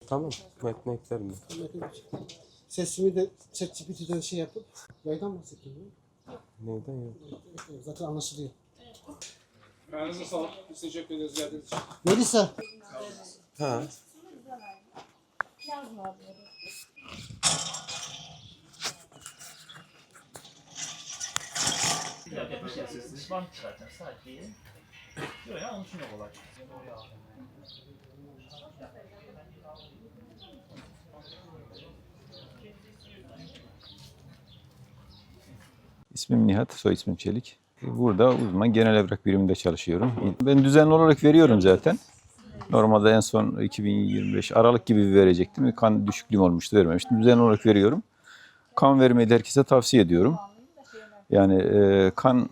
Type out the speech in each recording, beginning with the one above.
Tamam. Metne eklerim ben. Sesimi de ChatGPT'den şey yapıp yaydan bahsettim. Neyden ya? Zaten anlaşılıyor. Ayağınıza sağlık. Biz teşekkür ederiz geldiğiniz için. Melisa. Ha. Var zaten sadece. Yok ya onun için yok olay. İsmim Nihat, soy ismim Çelik. Burada uzman genel evrak biriminde çalışıyorum. Ben düzenli olarak veriyorum zaten. Normalde en son 2025 Aralık gibi verecektim. Kan düşüklüğüm olmuştu, vermemiştim. Düzenli olarak veriyorum. Kan vermeyi de herkese tavsiye ediyorum. Yani kan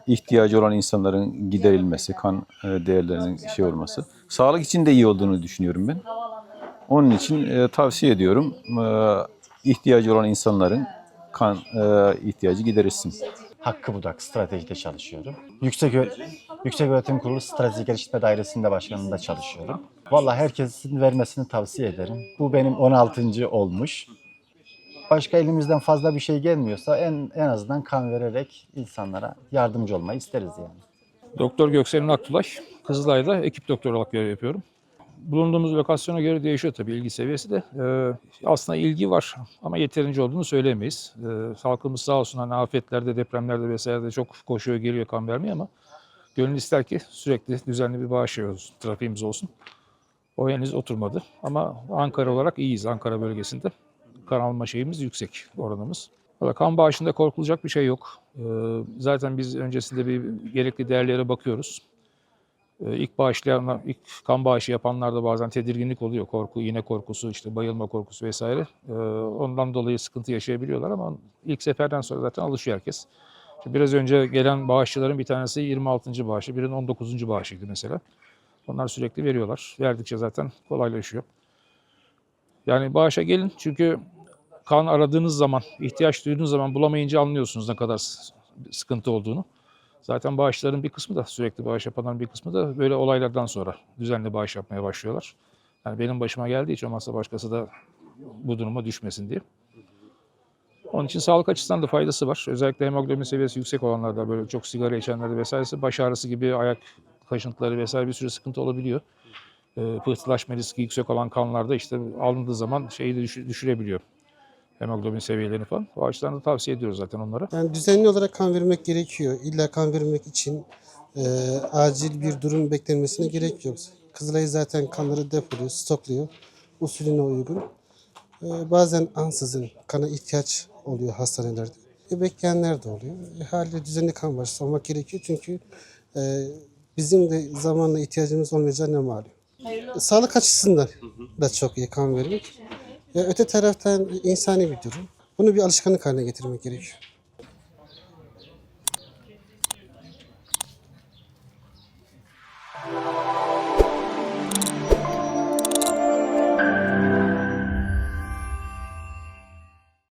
ihtiyacı olan insanların giderilmesi, kan değerlerinin şey olması. Sağlık için de iyi olduğunu düşünüyorum ben. Onun için tavsiye ediyorum. İhtiyacı olan insanların kan ihtiyacı giderilsin. Hakkı Budak stratejide çalışıyorum. Yüksek Öğretim Kurulu Strateji Geliştirme Dairesi'nde başkanlığında çalışıyorum. Vallahi herkesin vermesini tavsiye ederim. Bu benim 16. olmuş. Başka elimizden fazla bir şey gelmiyorsa en azından kan vererek insanlara yardımcı olmayı isteriz yani. Doktor Gökselin Aktulay. Kızılay'da ekip doktor olarak görev yapıyorum. Bulunduğumuz lokasyona göre değişiyor tabii ilgi seviyesi de. Aslında ilgi var ama yeterince olduğunu söyleyemeyiz. Halkımız sağ olsun hani afetlerde, depremlerde vesairede çok koşuyor geliyor kan vermeye ama gönül ister ki sürekli düzenli bir bağış olsun, trafiğimiz olsun. O henüz oturmadı ama Ankara olarak iyiyiz. Ankara bölgesinde kan alma şeyimiz yüksek, oranımız. Valla kan bağışında korkulacak bir şey yok. Zaten biz öncesinde bir gerekli değerlere bakıyoruz. İlk kan bağışı yapanlarda bazen tedirginlik oluyor. Korku, iğne korkusu, işte bayılma korkusu vesaire. Ondan dolayı sıkıntı yaşayabiliyorlar ama ilk seferden sonra zaten alışıyor herkes. Şimdi biraz önce gelen bağışçıların bir tanesi 26. bağışı, birinin 19. bağışıydı mesela. Onlar sürekli veriyorlar. Verdikçe zaten kolaylaşıyor. Yani bağışa gelin çünkü kan aradığınız zaman, ihtiyaç duyduğunuz zaman bulamayınca anlıyorsunuz ne kadar sıkıntı olduğunu. Zaten bağışların bir kısmı da, sürekli bağış yapanların bir kısmı da böyle olaylardan sonra düzenli bağış yapmaya başlıyorlar. Yani benim başıma geldiği için olmazsa başkası da bu duruma düşmesin diye. Onun için sağlık açısından da faydası var. Özellikle hemoglobin seviyesi yüksek olanlarda, böyle çok sigara içenlerde vesairesi, baş ağrısı gibi, ayak kaşıntıları vesaire bir sürü sıkıntı olabiliyor. Pıhtılaşma riski yüksek olan kanlarda işte alındığı zaman şeyi de düşürebiliyor. Hemoglobin seviyelerini falan. O açıdan da tavsiye ediyoruz zaten onlara. Yani düzenli olarak kan vermek gerekiyor. İlla kan vermek için acil bir durum beklenmesine gerek yok. Kızılay zaten kanları depoluyor, stokluyor. Usulüne uygun. Bazen ansızın kana ihtiyaç oluyor hastanelerde. Bekleyenler de oluyor. Haliyle düzenli kan bağışı olmak gerekiyor çünkü bizim de zamanla ihtiyacımız olmayacağı ne malum. Sağlık açısından da çok iyi kan vermek. Öte taraftan insani bir durum. Bunu bir alışkanlık haline getirmek gerekiyor.